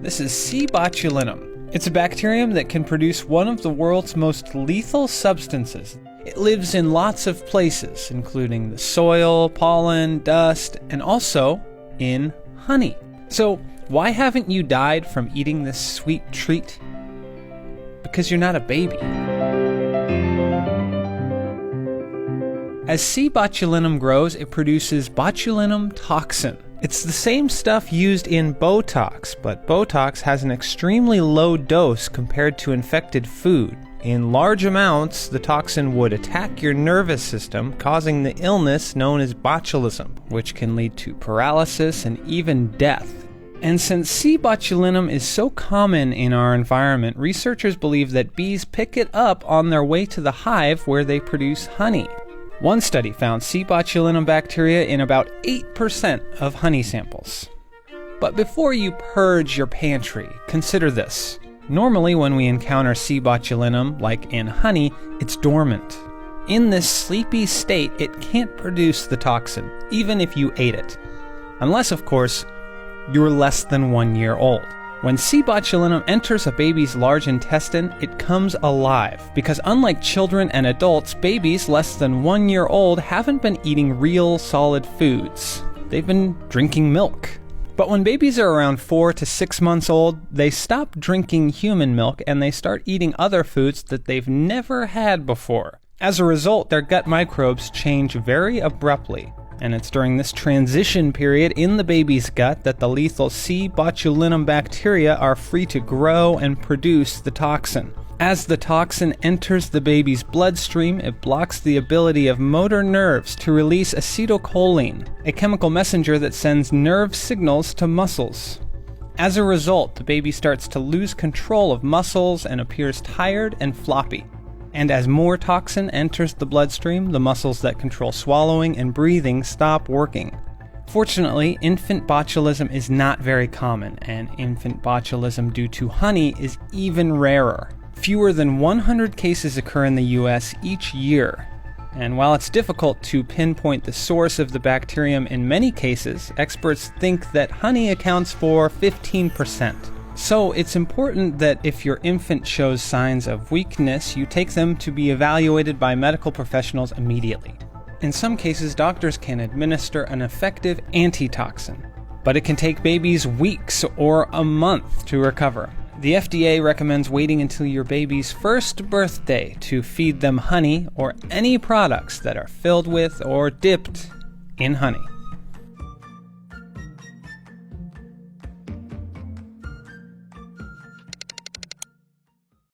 This is C. botulinum. It's a bacterium that can produce one of the world's most lethal substances. It lives in lots of places, including the soil, pollen, dust, and also in honey. So, why haven't you died from eating this sweet treat? Because you're not a baby. As C. botulinum grows, it produces botulinum toxin. It's the same stuff used in Botox, but Botox has an extremely low dose compared to infected food. In large amounts, the toxin would attack your nervous system, causing the illness known as botulism, which can lead to paralysis and even death. And since C. botulinum is so common in our environment, researchers believe that bees pick it up on their way to the hive where they produce honey. One study found C. botulinum bacteria in about 8% of honey samples. But before you purge your pantry, consider this. Normally when we encounter C. botulinum, like in honey, it's dormant. In this sleepy state, it can't produce the toxin, even if you ate it. Unless, of course, you're less than 1 year old. When C. botulinum enters a baby's large intestine, it comes alive, because unlike children and adults, babies less than 1 year old haven't been eating real solid foods. They've been drinking milk. But when babies are around 4 to 6 months old, they stop drinking human milk and they start eating other foods that they've never had before. As a result, their gut microbes change very abruptly. And it's during this transition period in the baby's gut that the lethal C. botulinum bacteria are free to grow and produce the toxin. As the toxin enters the baby's bloodstream, it blocks the ability of motor nerves to release acetylcholine, a chemical messenger that sends nerve signals to muscles. As a result, the baby starts to lose control of muscles and appears tired and floppy. And as more toxin enters the bloodstream, the muscles that control swallowing and breathing stop working. Fortunately, infant botulism is not very common, and infant botulism due to honey is even rarer. Fewer than 100 cases occur in the US each year. And while it's difficult to pinpoint the source of the bacterium in many cases, experts think that honey accounts for 15%. So it's important that if your infant shows signs of weakness, you take them to be evaluated by medical professionals immediately. In some cases, doctors can administer an effective antitoxin, but it can take babies weeks or a month to recover. The FDA recommends waiting until your baby's first birthday to feed them honey or any products that are filled with or dipped in honey.